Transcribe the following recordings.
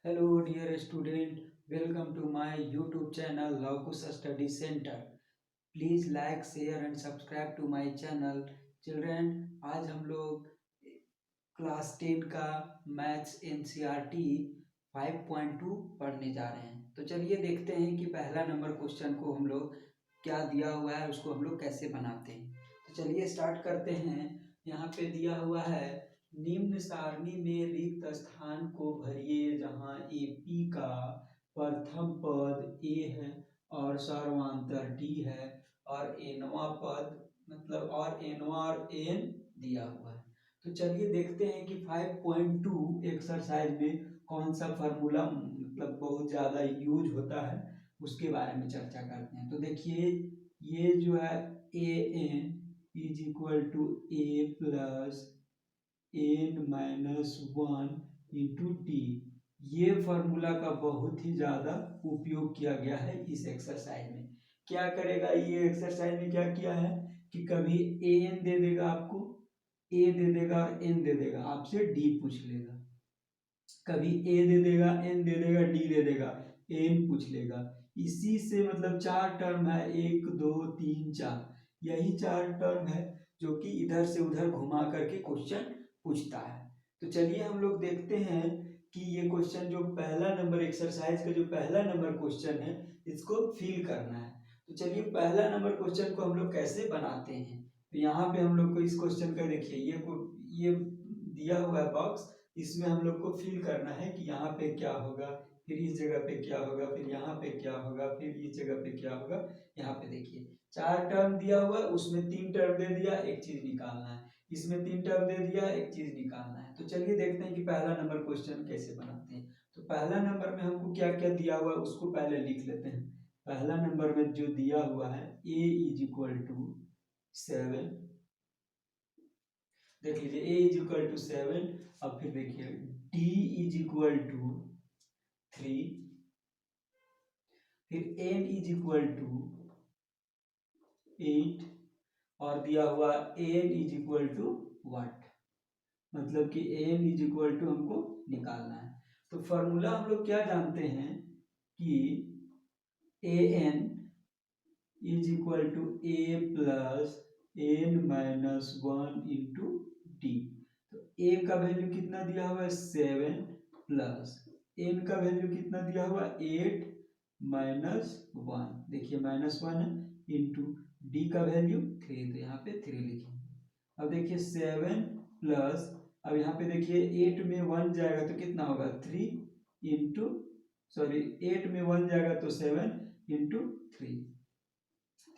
Hello dear student, welcome to my YouTube channel Locus Study Center. Please like, share and subscribe to my channel. Children, आज हम लोग class 10 का maths NCERT 5.2 पढ़ने जा रहे हैं। तो चलिए देखते हैं कि पहला नंबर क्वेश्चन को हम लोग क्या दिया हुआ है उसको हम लोग कैसे बनाते हैं। तो चलिए स्टार्ट करते हैं। यहाँ पे दिया हुआ है निम्न सारणी में रिक्त स्थान को भरिए जहाँ एपी का प्रथम पद ए है और सर्वांतर डी है और एनवा पद मतलब और एनवा और एन दिया हुआ है। तो चलिए देखते हैं कि 5.2 एक्सरसाइज में कौन सा फार्मूला मतलब बहुत ज़्यादा यूज होता है उसके बारे में चर्चा करते हैं। तो देखिए ये जो है A N is equal to A plus N minus one into T, ये फार्मूला का बहुत ही ज़्यादा उपयोग किया गया है इस एक्सरसाइज में। क्या करेगा ये एक्सरसाइज में, क्या किया है कि कभी ए एन दे देगा आपको, ए दे देगा और एन दे देगा, आपसे डी पूछ लेगा। कभी ए दे देगा, एन दे देगा, डी दे देगा, एन पूछ लेगा। इसी से मतलब चार टर्म है, एक दो तीन चार, यही चार टर्म है जो कि इधर से उधर घुमा करके क्वेश्चन पूछता है। तो चलिए हम लोग देखते हैं कि ये क्वेश्चन जो पहला नंबर एक्सरसाइज का जो पहला नंबर क्वेश्चन है इसको फिल करना है। तो चलिए पहला नंबर क्वेश्चन को हम लोग कैसे बनाते हैं। तो यहाँ पे हम लोग को इस क्वेश्चन का देखिए ये दिया हुआ है बॉक्स, इसमें हम लोग को फिल करना है कि यहाँ पे क्या होगा, फिर इस जगह पे क्या होगा, फिर यहाँ पे क्या होगा, फिर इस जगह पे क्या होगा। यहाँ पे देखिए चार टर्म दिया हुआ है, उसमें तीन टर्म दे दिया, एक चीज निकालना है। इसमें तीन टर्म दे दिया, एक चीज निकालना है। तो चलिए देखते हैं कि पहला नंबर क्वेश्चन कैसे बनाते हैं। तो पहला नंबर में हमको क्या क्या दिया हुआ है उसको पहले लिख लेते हैं। पहला नंबर में जो दिया हुआ है a इज इक्वल टू 7, देख लीजिए a इज इक्वल टू 7। अब फिर देखिए d इज इक्वल टू 3, फिर n इज इक्वल टू 8 और दिया हुआ n इज इक्वल टू वाट, मतलब कि n इज इक्वल टू हमको निकालना है। तो फॉर्मूला हम लोग क्या जानते हैं कि an is equal to a plus n minus one into d. तो a का वैल्यू कितना दिया हुआ है 7 प्लस n का वैल्यू कितना दिया हुआ है 8 माइनस वन, देखिए माइनस वन है, इंटू डी का वैल्यू 3, तो यहाँ पे 3 लिखेंगे। अब देखिए 7 प्लस, अब यहाँ पे देखिए 8 में 1 जाएगा तो कितना होगा 3 इंटू, सॉरी 8 में 1 जाएगा तो 7 इंटू 3,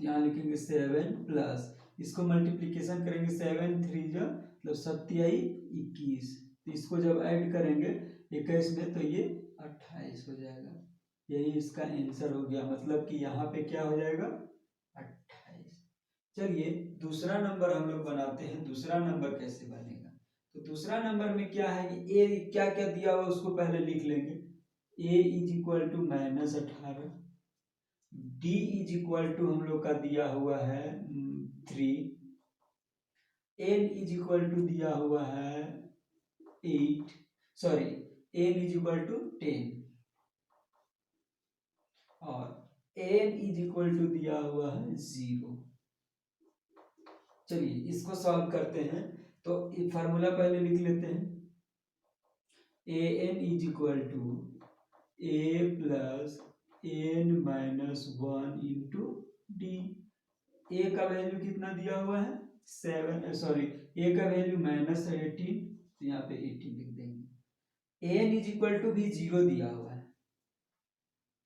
यहाँ लिखेंगे 7 प्लस, इसको मल्टीप्लीकेशन करेंगे 7 3 जो मतलब 27 21, तो इसको जब ऐड करेंगे 21 में तो ये 28 हो जाएगा। यही इसका आंसर हो गया, मतलब कि यहाँ पे क्या हो जाएगा 28। चलिए दूसरा नंबर हम लोग बनाते हैं। दूसरा नंबर कैसे बनेगा, तो दूसरा नंबर में क्या है कि ए क्या क्या दिया हुआ उसको पहले लिख लेंगे। A is equal to -18, D is equal to हम लोग का दिया हुआ है 3, एन इज इक्वल टू दिया हुआ है 8, sorry n is equal to 10 और एन इज इक्वल टू दिया हुआ है 0। चलिए इसको सॉल्व करते हैं। तो ये फार्मूला पहले लिख लेते हैं। A N is equal to A plus N minus one into D. A का वैल्यू कितना दिया हुआ है 7, सॉरी ए का वैल्यू -18, तो यहाँ पे 18 लिख देंगे। एन इज इक्वल टू भी 0 दिया हुआ है,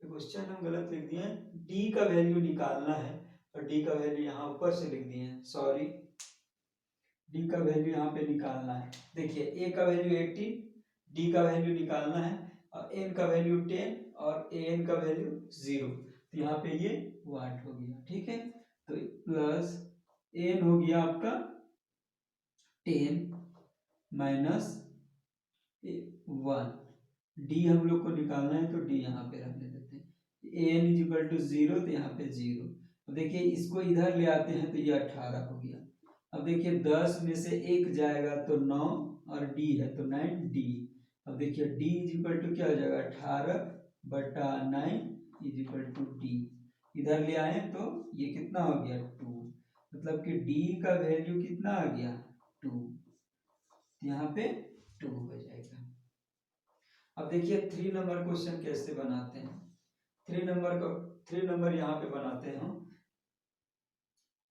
तो क्वेश्चन हम गलत लिख दिए हैं। डी का वैल्यू निकालना है और डी का वैल्यू यहाँ ऊपर से लिख दिए हैं, सॉरी डी का वैल्यू यहाँ पे निकालना है। देखिए ए का वैल्यू 18, डी का वैल्यू निकालना है और एन का वैल्यू 10 और ए एन का वैल्यू 0, तो यहाँ पे ये वाट हो गया। ठीक है, तो प्लस एन हो गया आपका 10 माइनस 1, डी हम लोग को निकालना है तो डी यहाँ पे रखने देते हैं। A N is equal to 0, तो यहाँ पे 0। अब देखिए इसको इधर ले आते हैं तो ये 18 हो गया। अब देखिए 10 में से 1 जाएगा तो 9 और डी है तो 9 डी, अब देखिए d इज इक्वल टू क्या हो जाएगा 18/9 इज इक्वल टू डी। इधर ले आए तो ये कितना हो गया 2, मतलब कि d का वैल्यू कितना आ गया 2, यहाँ पे 2 हो जाएगा। अब देखिए 3 नंबर क्वेश्चन कैसे बनाते हैं। 3 नंबर यहाँ पे बनाते हैं।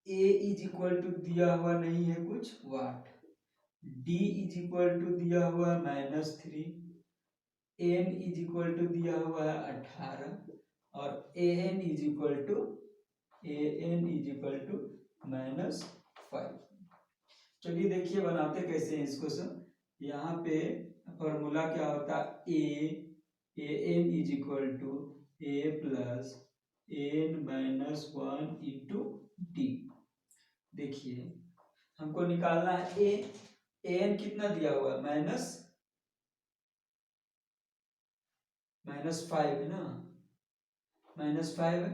a इज इक्वल टू दिया हुआ नहीं है कुछ वाट, d इज इक्वल टू दिया हुआ -3, n इज इक्वल टू दिया हुआ है 18 और an इज इक्वल टू -5। चलिए देखिए बनाते कैसे हैं इसको सब। यहाँ पे फॉर्मूला क्या होता है an is equal to a plus n-1 into d. देखिए हमको निकालना है an कितना दिया हुआ है -5 है ना, -5 है।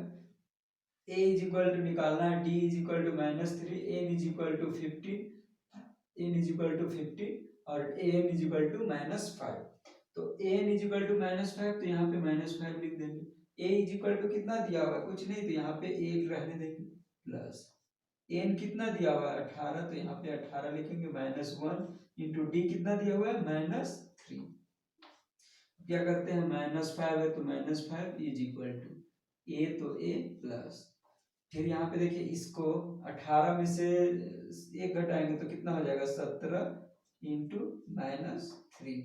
a इज इक्वल टू निकालना है d is equal to -3, n is equal to 50 और an इज इक्वल टू -5। तो an इज इक्वल टू -5 तो यहाँ पे -5 लिख देंगे। a इज इक्वल टू कितना दिया हुआ है कुछ नहीं, तो यहाँ पे 1 रहने देंगे, प्लस n कितना दिया हुआ है 18, तो यहाँ पे 18 लिखेंगे, -1 इंटू डी कितना दिया हुआ है -3। क्या करते हैं -5 है तो -5 इज इक्वल टू a, तो a प्लस, फिर यहाँ पे देखिए इसको 18 में से 1 घटाएंगे तो कितना हो जाएगा 17 इंटू -3,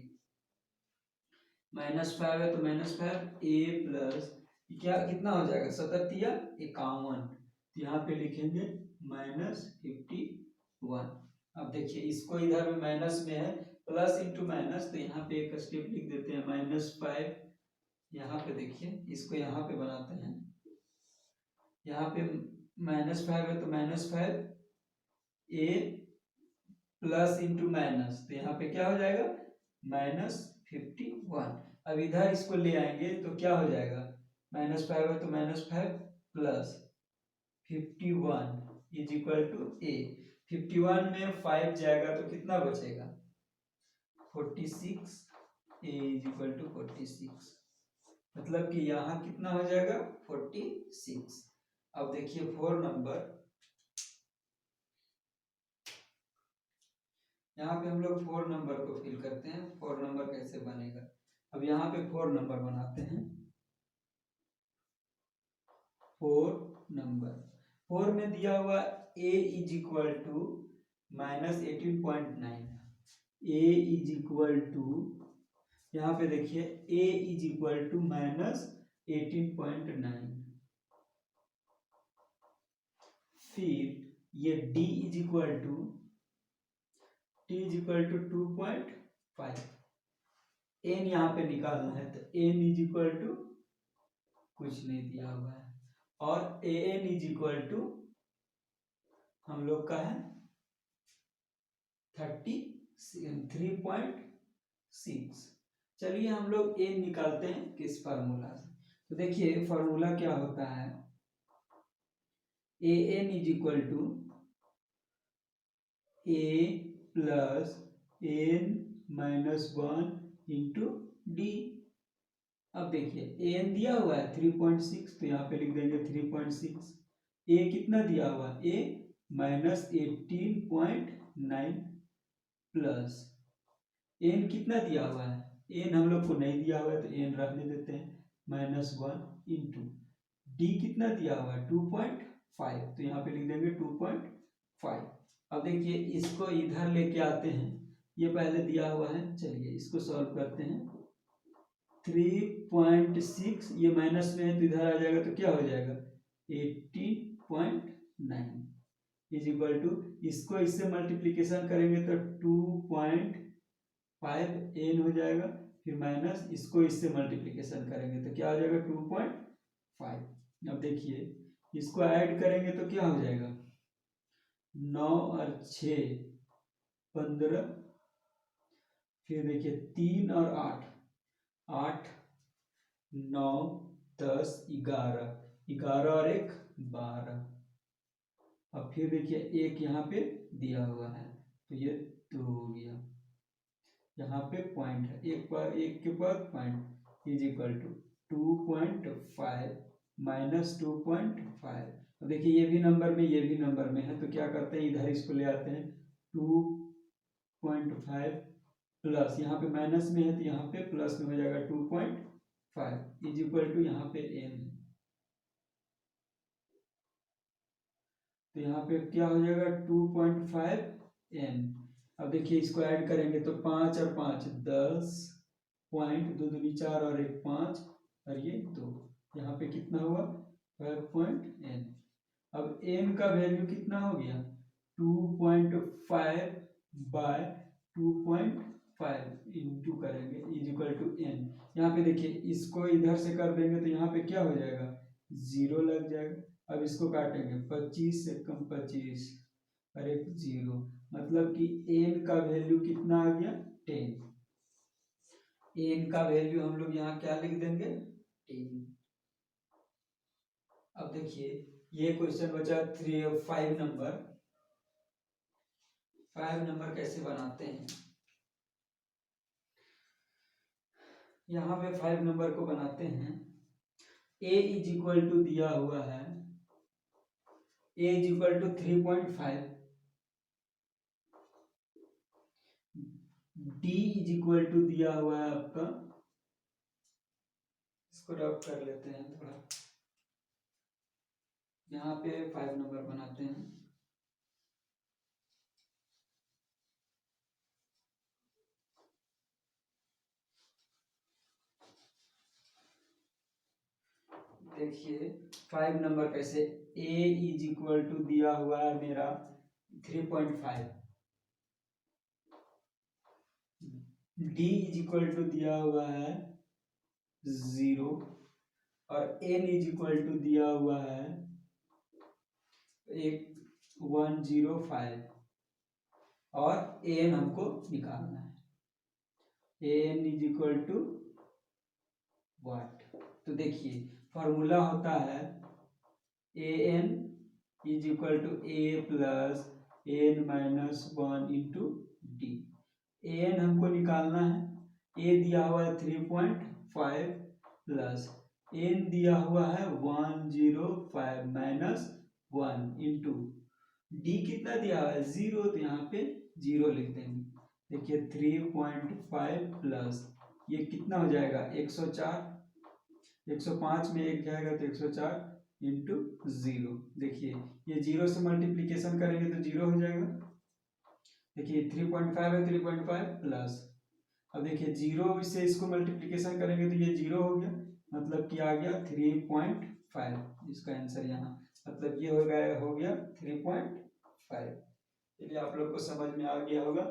-5 है तो -5 a प्लस क्या कितना हो जाएगा 57 तो यहाँ पे लिखेंगे -51। अब देखिए इसको इधर में माइनस में है, प्लस इंटू माइनस, तो यहाँ पे एक स्टेप लिख देते हैं -5। यहाँ पे देखिए इसको यहाँ पे बनाते हैं, यहाँ पे -5 है तो -5 a प्लस इंटू माइनस, तो यहाँ पे क्या हो जाएगा -51। अब इधर इसको ले आएंगे तो क्या हो जाएगा -5 है तो -5 plus 51 is equal to a। 51 में 5 जाएगा तो कितना बचेगा 46, a इज इक्वल टू 46, मतलब कि यहाँ कितना हो जाएगा 46। अब देखिए 4 नंबर, यहाँ पे हम लोग 4 नंबर को फिल करते हैं। 4 नंबर कैसे बनेगा, अब यहाँ पे 4 नंबर बनाते हैं। 4 नंबर, 4 में दिया हुआ a is equal to -18.9, a is equal to, यहाँ पे देखिए a इज इक्वल टू -18.9, फिर ये d is equal to 2.5, n यहाँ पे निकालना है तो n इज इक्वल टू कुछ नहीं दिया हुआ है, और an इज इक्वल टू हम लोग का है 3.6। चलिए हम लोग n निकालते हैं किस फार्मूला से। तो देखिए फार्मूला क्या होता है, an is equal to a plus n-1 into d. अब देखिए an दिया हुआ है 3.6, तो यहाँ पे लिख देंगे 3.6। a कितना दिया हुआ है a -18.9 प्लस n कितना दिया हुआ है, n हम लोग को नहीं दिया हुआ है तो n रखने देते हैं, -1 इंटू डी कितना दिया हुआ है 2.5, तो यहाँ पे लिख देंगे 2.5। अब देखिए इसको इधर लेके आते हैं, ये पहले दिया हुआ है, चलिए इसको सॉल्व करते हैं। 3.6 ये माइनस में है तो इधर आ जाएगा तो क्या हो जाएगा 18.9 इज इक्वल टू, इसको इससे मल्टीप्लीकेशन करेंगे तो 2.5 n हो जाएगा, फिर माइनस इसको इससे मल्टीप्लीकेशन करेंगे तो क्या हो जाएगा 2.5। अब देखिए इसको ऐड करेंगे तो क्या हो जाएगा 9 और 6 15, फिर देखिए 3 और 8 8 9 10 11 11 और 1 12। अब फिर देखिए एक यहाँ पे दिया हुआ है तो ये 2 हो गया, यहाँ पे पॉइंट है, एक के बाद point is equal to 2.5 minus 2.5। अब देखिए ये भी नंबर में, ये भी नंबर में है, तो क्या करते हैं, इधर इसको ले आते हैं। 2.5 प्लस, यहाँ पे माइनस में है तो यहाँ पे प्लस में हो जाएगा 2.5 इज इक्वल टू यहाँ पे n है, तो यहाँ पे क्या हो जाएगा 2.5 n। अब देखिए इसको ऐड करेंगे तो 5 और 5 10, पॉइंट 2 दूनी 4 और 1 5 और ये 2, यहाँ पे कितना हुआ 5.n। अब n का वैल्यू कितना हो गया 2.5 बाय 2.5 इंटू करेंगे इज इक्वल टू n। यहाँ पे देखिए इसको इधर से कर देंगे तो यहाँ पे क्या हो जाएगा 0 लग जाएगा। अब इसको काटेंगे 25 से कम 25 और एक 0, मतलब कि n का वैल्यू कितना आ गया 10। n का वैल्यू हम लोग यहाँ क्या लिख देंगे 10। अब देखिए ये क्वेश्चन बचा 5 नंबर। 5 नंबर कैसे बनाते हैं, यहाँ पे 5 नंबर को बनाते हैं। a इज इक्वल टू दिया हुआ है, a is equal to 3.5, d is equal to दिया हुआ है आपका, इसको रब कर लेते हैं थोड़ा, यहाँ पे 5 नंबर बनाते हैं। देखिए 5 नंबर कैसे, a इज इक्वल टू दिया हुआ है मेरा 3.5, d इज इक्वल टू दिया हुआ है 0 और n इज इक्वल टू दिया हुआ है 105 और an हमको निकालना है, an is equal to what. तो देखिए फॉर्मूला होता है an is equal to a plus n minus 1 into d. an हमको निकालना है, a दिया हुआ है 3.5 प्लस n दिया हुआ है 105 माइनस 1 इंटू डी कितना दिया हुआ है 0, तो यहाँ पे 0 लिख देंगे। देखिए 3.5 प्लस ये कितना हो जाएगा 104, 105 में एक जाएगा तो 104 इंटू 0। देखिए ये 0 से मल्टीप्लीकेशन करेंगे तो 0 हो जाएगा। देखिए 3.5 है, 3.5 प्लस, अब देखिए 0 से इसको मल्टीप्लीकेशन करेंगे तो ये 0 हो गया, मतलब कि आ गया 3.5, इसका आंसर यहाँ, मतलब ये हो गया 3.5। चलिए आप लोग को समझ में आ गया होगा।